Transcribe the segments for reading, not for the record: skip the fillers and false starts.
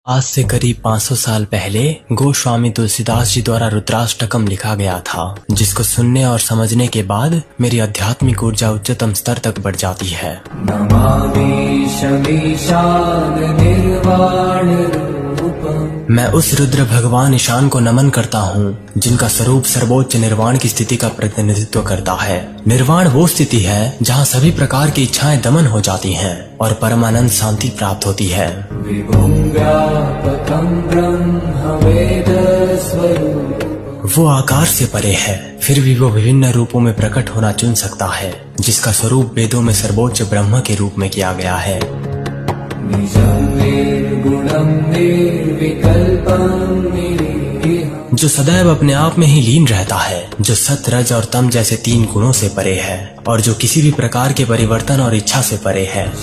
आज से करीब 500 साल पहले गोस्वामी तुलसीदास जी द्वारा रुद्राष्टकम लिखा गया था, जिसको सुनने और समझने के बाद मेरी आध्यात्मिक ऊर्जा उच्चतम स्तर तक बढ़ जाती है। मैं उस रुद्र भगवान ईशान को नमन करता हूँ, जिनका स्वरूप सर्वोच्च निर्वाण की स्थिति का प्रतिनिधित्व करता है। निर्वाण वो स्थिति है जहाँ सभी प्रकार की इच्छाएं दमन हो जाती हैं और परमानंद शांति प्राप्त होती है। वो आकार से परे है, फिर भी वो विभिन्न रूपों में प्रकट होना चुन सकता है, जिसका स्वरूप वेदों में सर्वोच्च ब्रह्म के रूप में किया गया है। जो सदैव अपने आप में ही लीन रहता है, जो सत रज और तम जैसे तीन गुणों से परे है और जो किसी भी प्रकार के परिवर्तन और इच्छा से परे है।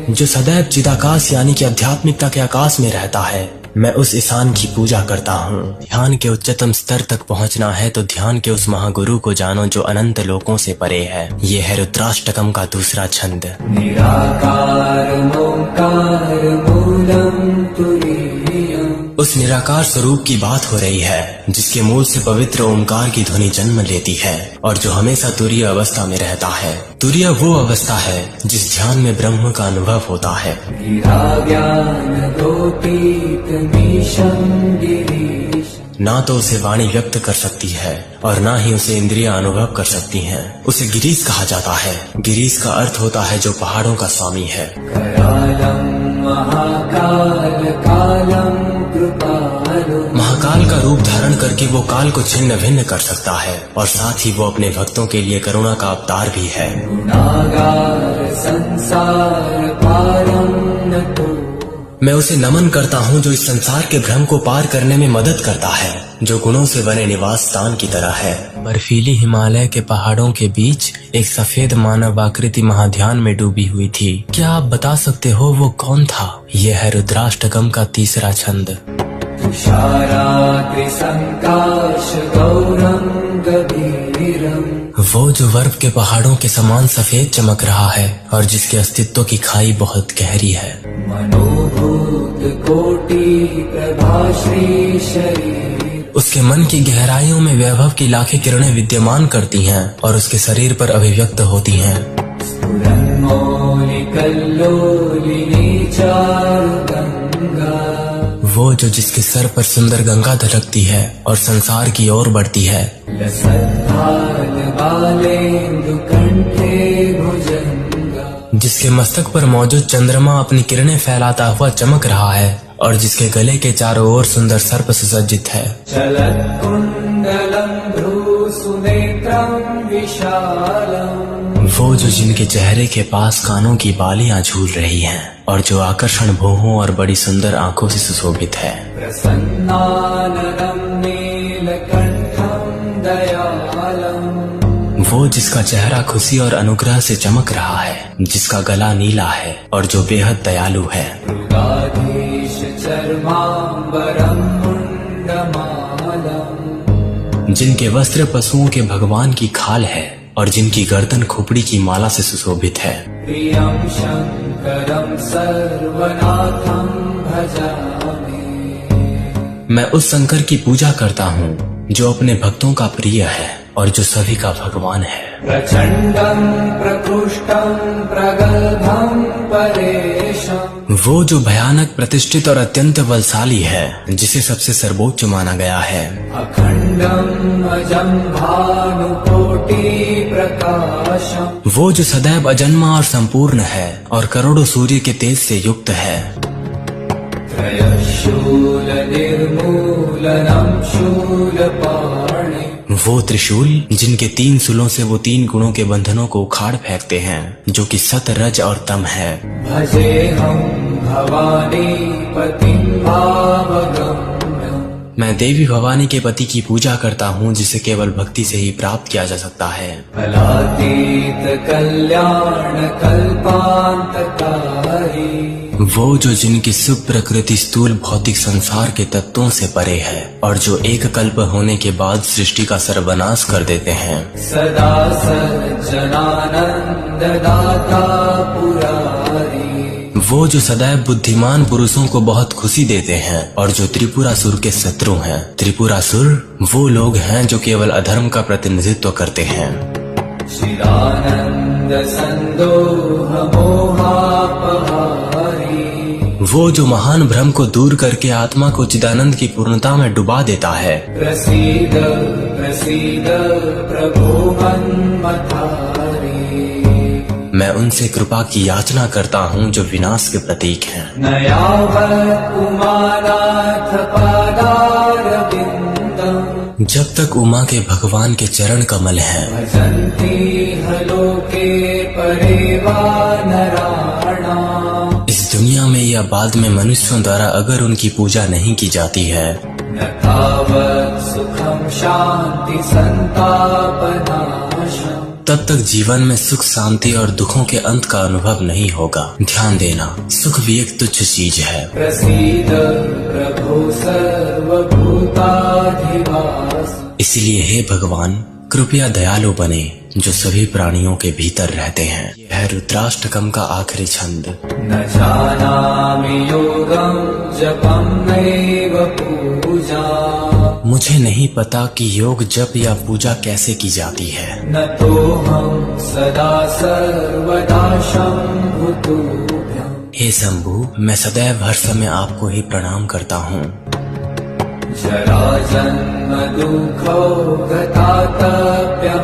जो सदैव चिदाकाश यानी कि आध्यात्मिकता के आकाश में रहता है। मैं उस ईशान की पूजा करता हूँ। ध्यान के उच्चतम स्तर तक पहुँचना है तो ध्यान के उस महागुरु को जानो जो अनंत लोकों से परे है। ये है रुद्राष्टकम का दूसरा छंद। उस निराकार स्वरूप की बात हो रही है, जिसके मूल से पवित्र ओमकार की ध्वनि जन्म लेती है और जो हमेशा तुरीय अवस्था में रहता है। तुरीय वो अवस्था है जिस ध्यान में ब्रह्म का अनुभव होता है। ना तो उसे वाणी व्यक्त कर सकती है और ना ही उसे इंद्रियां अनुभव कर सकती हैं। उसे गिरीश कहा जाता है। गिरीश का अर्थ होता है जो पहाड़ों का स्वामी है। महाकाल का रूप धारण करके वो काल को छिन्न भिन्न कर सकता है और साथ ही वो अपने भक्तों के लिए करुणा का अवतार भी है। मैं उसे नमन करता हूँ जो इस संसार के भ्रम को पार करने में मदद करता है, जो गुणों से बने निवास स्थान की तरह है। बर्फीली हिमालय के पहाड़ों के बीच एक सफेद मानव आकृति महाध्यान में डूबी हुई थी। क्या आप बता सकते हो वो कौन था? यह है रुद्राष्टकम का तीसरा छंद। वो जो बर्फ के पहाड़ों के समान सफेद चमक रहा है और जिसके अस्तित्व की खाई बहुत गहरी है। उसके मन की गहराइयों में वैभव की लाखें किरणें विद्यमान करती हैं और उसके शरीर पर अभिव्यक्त होती हैं। वो जो जिसके सर पर सुंदर गंगा धड़कती है और संसार की ओर बढ़ती है। जिसके मस्तक पर मौजूद चंद्रमा अपनी किरणें फैलाता हुआ चमक रहा है और जिसके गले के चारों ओर सुंदर सर्प सुसज्जित है। वो जो जिनके चेहरे के पास कानों की बालियां झूल रही हैं और जो आकर्षण भौहों और बड़ी सुंदर आंखों से सुशोभित है। वो जिसका चेहरा खुशी और अनुग्रह से चमक रहा है, जिसका गला नीला है और जो बेहद दयालु है। जिनके वस्त्र पशुओं के भगवान की खाल है और जिनकी गर्दन खोपड़ी की माला से सुशोभित है। मैं उस शंकर की पूजा करता हूँ जो अपने भक्तों का प्रिय है और जो सभी का भगवान है। प्रचंडम प्रकृष्टम प्रगल्भम परेशम। वो जो भयानक, प्रतिष्ठित और अत्यंत बलशाली है, जिसे सबसे सर्वोच्च माना गया है। अखंडम अजम भानुकोटि प्रकाशम। वो जो सदैव अजन्मा और संपूर्ण है और करोड़ों सूर्य के तेज से युक्त है। त्रयशूल निर्मूलनम शूलपाणि। वो त्रिशूल जिनके 3 शूलों से वो 3 गुणों के बंधनों को उखाड़ फेंकते हैं, जो कि सत, रज और तम है। भजे हम भवानी पतिं भावगम्यं। मैं देवी भवानी के पति की पूजा करता हूँ, जिसे केवल भक्ति से ही प्राप्त किया जा सकता है। फलातीत कल्याण कल्पांतकारी। वो जो जिनकी सुप्रकृति स्थूल भौतिक संसार के तत्वों से परे है और जो एक कल्प होने के बाद सृष्टि का सर्वनाश कर देते हैं। सदा सज्जनानंद दाता पुरा वो जो सदैव बुद्धिमान पुरुषों को बहुत खुशी देते हैं और जो त्रिपुरासुर के शत्रु हैं। त्रिपुरासुर वो लोग हैं जो केवल अधर्म का प्रतिनिधित्व करते हैं। चिदानंद संदोह मोहापहारी, वो जो महान भ्रम को दूर करके आत्मा को चिदानंद की पूर्णता में डुबा देता है। प्रसीद प्रसीद प्रभो मन्मथारी, मैं उनसे कृपा की याचना करता हूँ जो विनाश के प्रतीक हैं। नयावत उमानाथ पादारविंदम, जब तक उमा के भगवान के चरण कमल हैं। भजन्ति हलोके परेवा नराणा, इस दुनिया में या बाद में मनुष्यों द्वारा अगर उनकी पूजा नहीं की जाती है। न तावत् सुखम शांति संतापनाशम, तब तक जीवन में सुख शांति और दुखों के अंत का अनुभव नहीं होगा। ध्यान देना, सुख भी एक तुच्छ चीज है। प्रसीद प्रभो सर्वभूताधिवास, इसलिए हे भगवान कृपया दयालु बने जो सभी प्राणियों के भीतर रहते हैं। यह रुद्राष्टकम का आखिरी छंद। न जानामि योगम जपम नैव पूजा, मुझे नहीं पता कि योग जप या पूजा कैसे की जाती है। न तो हम सदा सर्वदा शंभुतुभ्यं, हे शंभु मैं सदैव हर समय आपको ही प्रणाम करता हूँ। जरा जन्म दुखो गतातप्यमाना,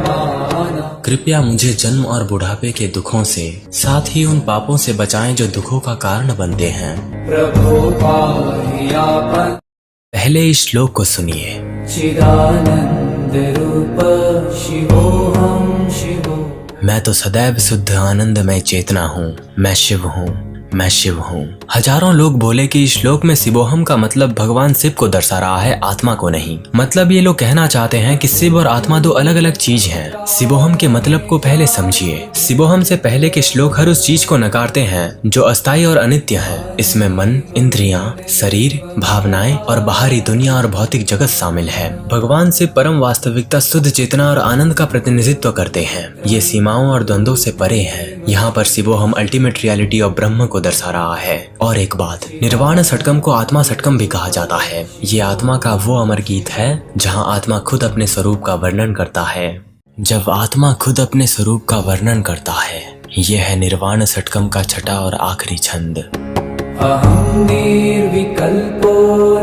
कृपया मुझे जन्म और बुढ़ापे के दुखों से साथ ही उन पापों से बचाएं जो दुखों का कारण बनते हैं। प्रभो पाहियापन, पहले इस श्लोक को सुनिए। चिदानंद रूप शिवोहम शिवो, मैं तो सदैव शुद्ध आनंदमय चेतना हूँ, मैं शिव हूँ, मैं शिव हूँ। हजारों लोग बोले कि इस श्लोक में शिवोहम का मतलब भगवान शिव को दर्शा रहा है, आत्मा को नहीं। मतलब ये लोग कहना चाहते हैं कि शिव और आत्मा दो अलग अलग चीज हैं। शिवोहम के मतलब को पहले समझिए। शिवोहम से पहले के श्लोक हर उस चीज को नकारते हैं जो अस्थायी और अनित्य है। इसमें मन, इंद्रियां, शरीर, भावनाएं और बाहरी दुनिया और भौतिक जगत शामिल है। भगवान शिव परम वास्तविकता, शुद्ध चेतना और आनंद का प्रतिनिधित्व करते हैं। ये सीमाओं और द्वंद्वों से परे है। यहाँ पर शिवोहम अल्टीमेट रियलिटी और ब्रह्म को दर्शा रहा है। और एक बात, निर्वाण षटकम को आत्मा षटकम भी कहा जाता है। ये आत्मा का वो अमर गीत है जहाँ आत्मा खुद अपने स्वरूप का वर्णन करता है। जब आत्मा खुद अपने स्वरूप का वर्णन करता है, यह है निर्वाण षटकम का छठा और आखिरी छंद। अहं निर्विकल्पो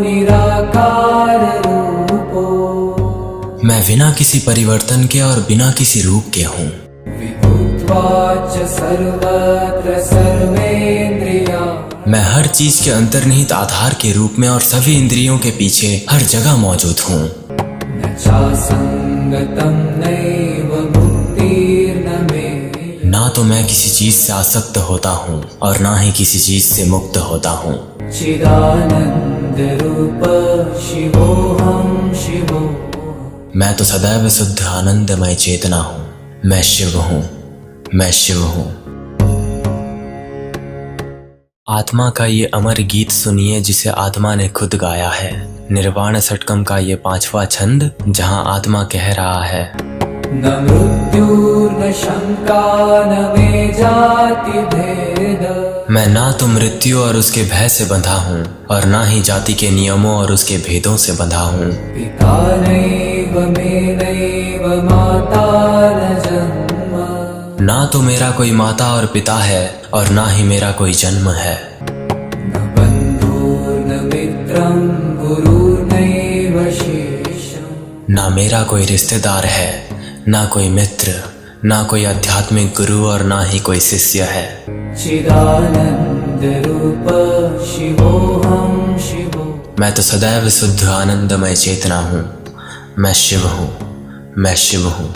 निराकार रूपो, मैं बिना किसी परिवर्तन के और बिना किसी रूप के हूँ। सर्वत्र सर्वेंद्रिया, मैं हर चीज के अंतर्निहित आधार के रूप में और सभी इंद्रियों के पीछे हर जगह मौजूद हूँ। न चासंगतं नैव मुक्तिर्न मे, ना तो मैं किसी चीज से आसक्त होता हूँ और ना ही किसी चीज से मुक्त होता हूँ। चिदानंद रूप शिवोहम शिवो, मैं तो सदैव शुद्ध आनंदमय चेतना हूँ, मैं शिव हूँ, मैं शिव हूँ। आत्मा का ये अमर गीत सुनिए जिसे आत्मा ने खुद गाया है। निर्वाण षटकम का ये पांचवा छंद जहाँ आत्मा कह रहा है। न मृत्यु न शंका न मे जाति भेद, मैं ना तो मृत्यु और उसके भय से बंधा हूँ और ना ही जाति के नियमों और उसके भेदों से बंधा हूँ। पिता नैव मे नैव माता न जन्म, ना तो मेरा कोई माता और पिता है और ना ही मेरा कोई जन्म है। न बंधुर्न मित्रं गुरुर्नैव शिष्यं, ना मेरा कोई रिश्तेदार है, ना कोई मित्र, ना कोई आध्यात्मिक गुरु और ना ही कोई शिष्य है। चिदानंद रूप शिवोहम शिवो, मैं तो सदैव शुद्ध आनंदमय चेतना हूँ, मैं शिव हूँ, मैं शिव हूँ।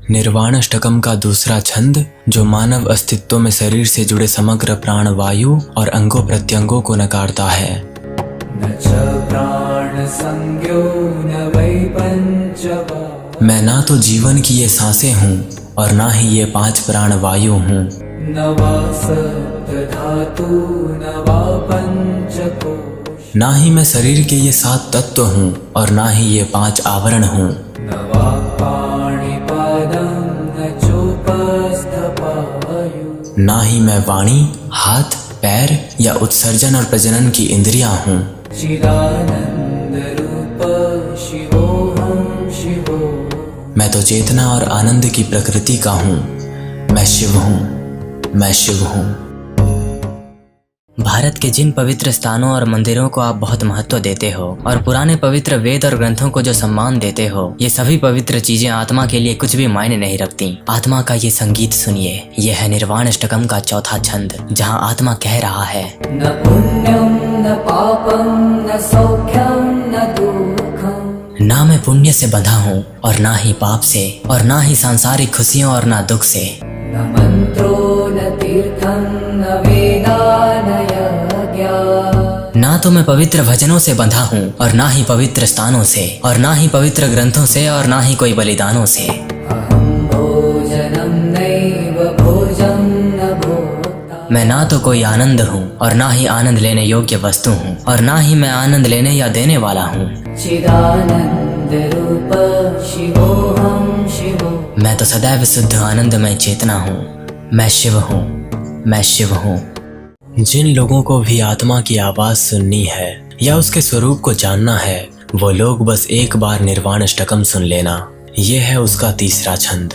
निर्वाणाष्टकम का दूसरा छंद जो मानव अस्तित्व में शरीर से जुड़े समग्र प्राण वायु और अंगों प्रत्यंगों को नकारता है। न च प्राण संज्ञो न वै पंचवा, मैं ना तो जीवन की ये सांसें हूँ और ना ही ये 5 प्राण वायु हूँ। न वा सप्त धातु न वा पंचकोश, ना ही मैं शरीर के ये 7 तत्व हूँ और ना ही ये 5 आवरण हूँ। न वा पाणिपादं न चोपस्थपादं, ना ही मैं वाणी, हाथ, पैर या उत्सर्जन और प्रजनन की इंद्रियां हूँ। चिदानंद रूप शिवोहम शिवो। मैं तो चेतना और आनंद की प्रकृति का हूँ। मैं शिव हूँ, मैं शिव हूँ। भारत के जिन पवित्र स्थानों और मंदिरों को आप बहुत महत्व देते हो और पुराने पवित्र वेद और ग्रंथों को जो सम्मान देते हो, ये सभी पवित्र चीजें आत्मा के लिए कुछ भी मायने नहीं रखती। आत्मा का ये संगीत सुनिए। यह है निर्वाण अष्टकम का चौथा छंद, जहाँ आत्मा कह रहा है, न पुण्यम न पापम न सौख्यम न दुःखम। ना मैं पुण्य से बंधा हूँ और ना ही पाप से, और ना ही सांसारिक खुशियों और ना दुख से। न मंत्रो न तीर्थम न वेदा न यज्ञ। ना तो मैं पवित्र भजनों से बंधा हूँ और ना ही पवित्र स्थानों से, और ना ही पवित्र ग्रंथों से, और ना ही कोई बलिदानों से। अहम भोजनम नैव भोजम न भोक्ता। मैं ना तो कोई आनंद हूँ और ना ही आनंद लेने योग्य वस्तु हूँ, और ना ही मैं आनंद लेने या देने वाला हूँ। चिदानंद रूप शिवोहम शिवो। मैं तो सदैव शुद्ध आनंदमय चेतना हूँ। मैं शिव हूँ, मैं शिव हूँ। जिन लोगों को भी आत्मा की आवाज सुननी है या उसके स्वरूप को जानना है, वो लोग बस एक बार निर्वाण अष्टकम सुन लेना। ये है उसका तीसरा छंद।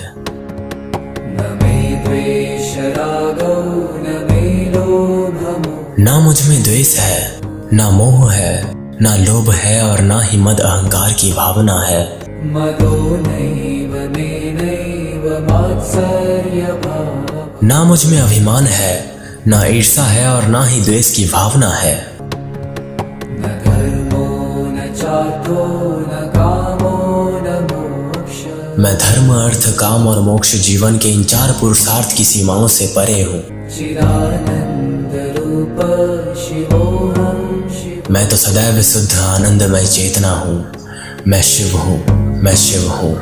न मे द्वेष रागो न मे लोभमो। ना मुझ में द्वेष है, ना मोह है, ना लोभ है, और ना ही मद अहंकार की भावना है। मदो नैव मे नैव मात्सर्य भाव। ना मुझ में अभिमान है, ना ईर्षा है, और ना ही द्वेष की भावना है। न धर्मो न चार्थो न कामो न मोक्ष। मैं धर्म, अर्थ, काम और मोक्ष जीवन के इन 4 पुरुषार्थ की सीमाओं से परे हूँ। चिदानंद रूप शिवोहम शिव। मैं तो सदैव शुद्ध आनंदमय चेतना हूँ। मैं शिव हूँ, मैं शिव हूँ।